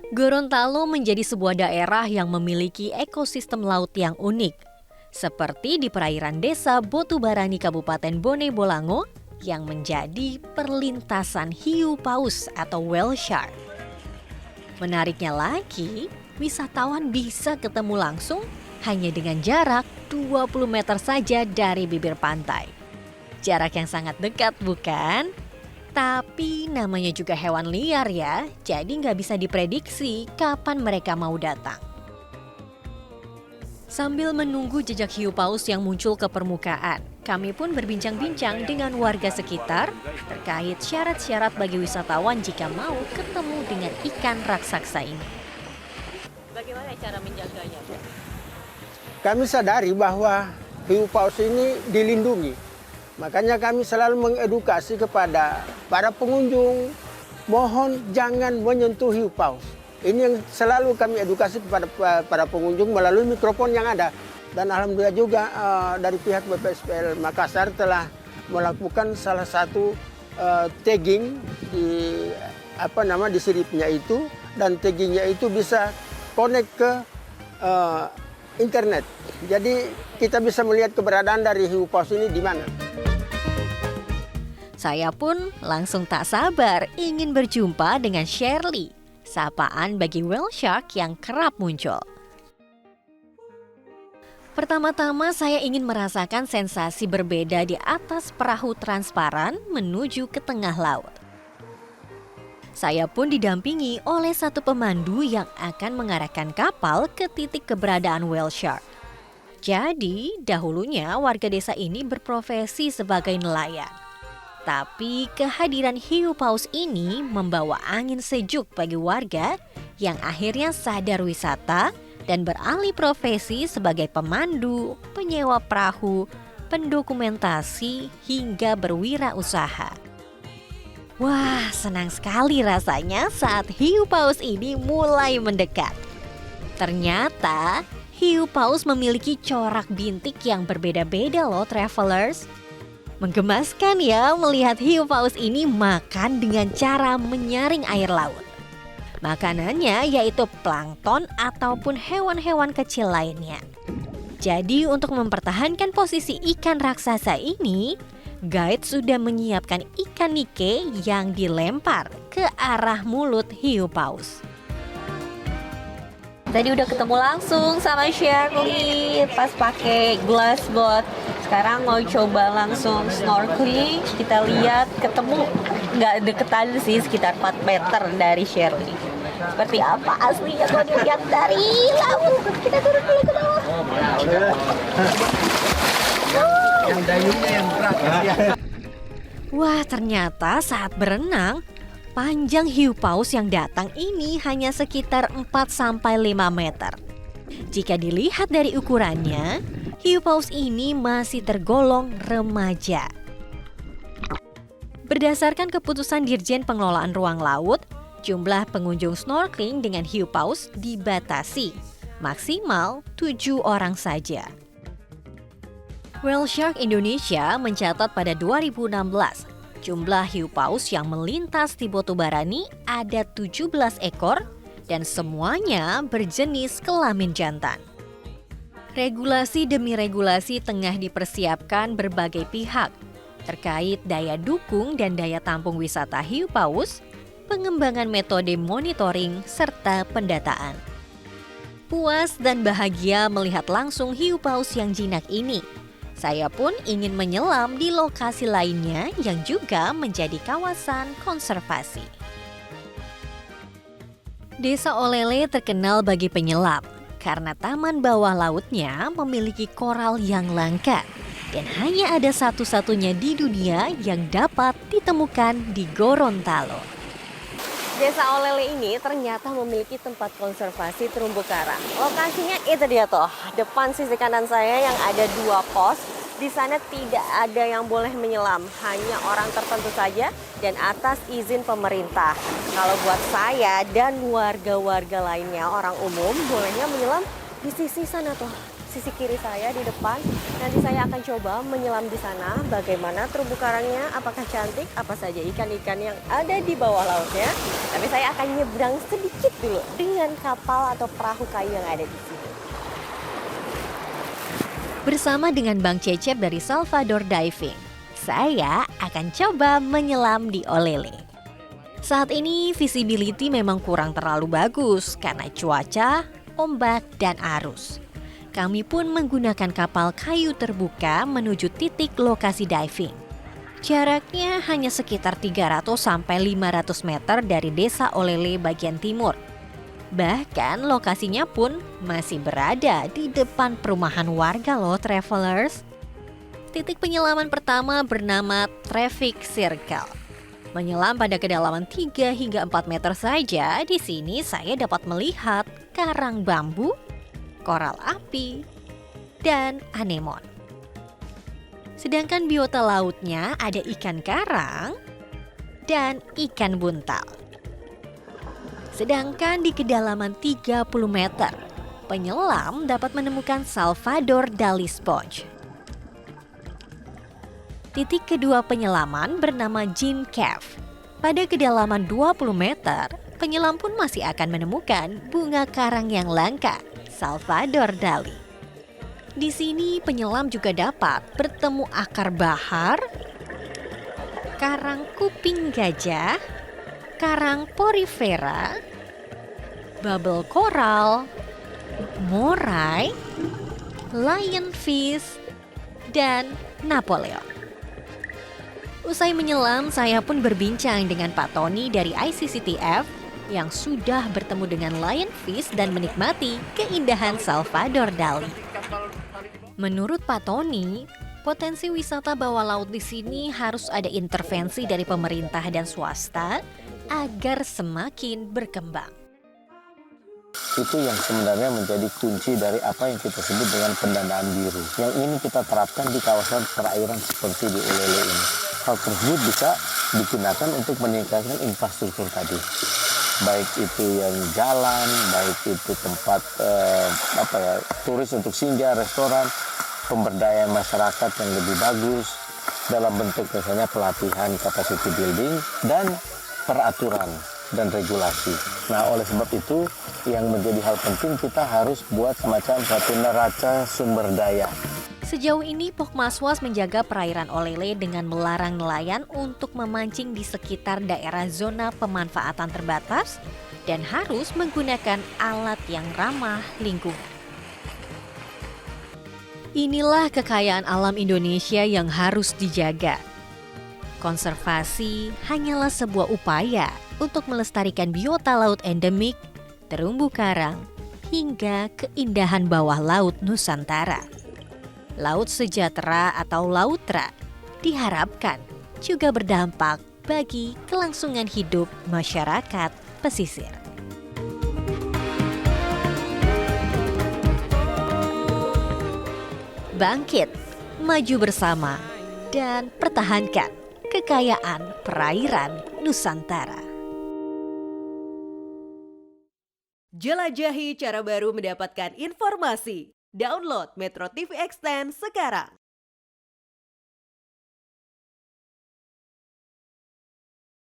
Gorontalo menjadi sebuah daerah yang memiliki ekosistem laut yang unik. Seperti di perairan desa Botubarani Kabupaten Bone Bolango yang menjadi perlintasan hiu paus atau whale shark. Menariknya lagi, wisatawan bisa ketemu langsung hanya dengan jarak 20 meter saja dari bibir pantai. Jarak yang sangat dekat bukan? Tapi namanya juga hewan liar ya, jadi nggak bisa diprediksi kapan mereka mau datang. Sambil menunggu jejak hiu paus yang muncul ke permukaan, kami pun berbincang-bincang dengan warga sekitar terkait syarat-syarat bagi wisatawan jika mau ketemu dengan ikan raksasa ini. Bagaimana cara menjaganya, Pak? Kami sadari bahwa hiu paus ini dilindungi. Makanya kami selalu mengedukasi kepada para pengunjung, mohon jangan menyentuh hiu paus. Ini yang selalu kami edukasi kepada para pengunjung melalui mikrofon yang ada. Dan alhamdulillah juga dari pihak BPSPL Makassar telah melakukan salah satu tagging di siripnya itu, dan taggingnya itu bisa connect ke internet. Jadi kita bisa melihat keberadaan dari hiu paus ini di mana. Saya pun langsung tak sabar ingin berjumpa dengan Shirley, sapaan bagi whale shark yang kerap muncul. Pertama-tama saya ingin merasakan sensasi berbeda di atas perahu transparan menuju ke tengah laut. Saya pun didampingi oleh satu pemandu yang akan mengarahkan kapal ke titik keberadaan whale shark. Jadi, dahulunya warga desa ini berprofesi sebagai nelayan. Tapi kehadiran hiu paus ini membawa angin sejuk bagi warga yang akhirnya sadar wisata dan beralih profesi sebagai pemandu, penyewa perahu, pendokumentasi, hingga berwirausaha. Wah, senang sekali rasanya saat hiu paus ini mulai mendekat. Ternyata hiu paus memiliki corak bintik yang berbeda-beda loh travelers. Menggemaskan ya melihat hiu paus ini makan dengan cara menyaring air laut. Makanannya yaitu plankton ataupun hewan-hewan kecil lainnya. Jadi untuk mempertahankan posisi ikan raksasa ini, guide sudah menyiapkan ikan nike yang dilempar ke arah mulut hiu paus. Tadi udah ketemu langsung sama Shirley pas pakai glass boat. Sekarang mau coba langsung snorkeling. Kita lihat ketemu nggak deketan sih, sekitar 4 meter dari Shirley. Seperti apa aslinya kalau dilihat dari laut. Kita turun dulu ke bawah. Yang dayungnya yang berat ya. Wah, ternyata saat berenang, panjang hiu paus yang datang ini hanya sekitar 4-5 meter. Jika dilihat dari ukurannya, hiu paus ini masih tergolong remaja. Berdasarkan keputusan Dirjen Pengelolaan Ruang Laut, jumlah pengunjung snorkeling dengan hiu paus dibatasi, maksimal 7 orang saja. Whale Shark Indonesia mencatat pada 2016, jumlah hiu paus yang melintas di Botubarani ada 17 ekor dan semuanya berjenis kelamin jantan. Regulasi demi regulasi tengah dipersiapkan berbagai pihak terkait daya dukung dan daya tampung wisata hiu paus, pengembangan metode monitoring, serta pendataan. Puas dan bahagia melihat langsung hiu paus yang jinak ini. Saya pun ingin menyelam di lokasi lainnya yang juga menjadi kawasan konservasi. Desa Olele terkenal bagi penyelam karena taman bawah lautnya memiliki koral yang langka dan hanya ada satu-satunya di dunia yang dapat ditemukan di Gorontalo. Desa Olele ini ternyata memiliki tempat konservasi terumbu karang. Lokasinya itu dia tuh, depan sisi kanan saya yang ada 2 pos. Di sana tidak ada yang boleh menyelam, hanya orang tertentu saja dan atas izin pemerintah. Kalau buat saya dan warga-warga lainnya, orang umum bolehnya menyelam di sisi sana tuh, sisi kiri saya di depan. Nanti saya akan coba menyelam di sana. Bagaimana terumbu karangnya? Apakah cantik? Apa saja ikan-ikan yang ada di bawah lautnya? Tapi saya akan nyebrang sedikit dulu dengan kapal atau perahu kayu yang ada di sini. Bersama dengan Bang Cecep dari Salvador Diving, saya akan coba menyelam di Olele. Saat ini visibility memang kurang terlalu bagus karena cuaca, ombak, dan arus. Kami pun menggunakan kapal kayu terbuka menuju titik lokasi diving. Jaraknya hanya sekitar 300 sampai 500 meter dari desa Olele bagian timur. Bahkan lokasinya pun masih berada di depan perumahan warga loh travelers. Titik penyelaman pertama bernama Traffic Circle. Menyelam pada kedalaman 3 hingga 4 meter saja, di sini saya dapat melihat karang bambu, koral api, dan anemon. Sedangkan biota lautnya ada ikan karang dan ikan buntal. Sedangkan di kedalaman 30 meter, penyelam dapat menemukan Salvador Dali Sponge. Titik kedua penyelaman bernama Gin Cave. Pada kedalaman 20 meter, penyelam pun masih akan menemukan bunga karang yang langka, Salvador Dali. Di sini penyelam juga dapat bertemu akar bahar, karang kuping gajah, karang porifera, bubble coral, morai, lionfish, dan Napoleon. Usai menyelam, saya pun berbincang dengan Pak Tony dari ICCTF yang sudah bertemu dengan lionfish dan menikmati keindahan Salvador Dali. Menurut Pak Tony, potensi wisata bawah laut di sini harus ada intervensi dari pemerintah dan swasta agar semakin berkembang. Itu yang sebenarnya menjadi kunci dari apa yang kita sebut dengan pendanaan biru. Yang ini kita terapkan di kawasan perairan seperti di Olele ini. Hal tersebut bisa digunakan untuk meningkatkan infrastruktur tadi. Baik itu yang jalan, baik itu tempat turis untuk singgah, restoran, pemberdayaan masyarakat yang lebih bagus dalam bentuk misalnya pelatihan capacity building dan peraturan dan regulasi. Nah, oleh sebab itu yang menjadi hal penting kita harus buat semacam satu neraca sumber daya. Sejauh ini Pokmaswas menjaga perairan Olele dengan melarang nelayan untuk memancing di sekitar daerah zona pemanfaatan terbatas dan harus menggunakan alat yang ramah lingkungan. Inilah kekayaan alam Indonesia yang harus dijaga. Konservasi hanyalah sebuah upaya untuk melestarikan biota laut endemik, terumbu karang, hingga keindahan bawah laut Nusantara. Laut sejahtera atau Lautra diharapkan juga berdampak bagi kelangsungan hidup masyarakat pesisir. Bangkit, maju bersama, dan pertahankan kekayaan perairan Nusantara. Jelajahi cara baru mendapatkan informasi. Download Metro TV Extend sekarang.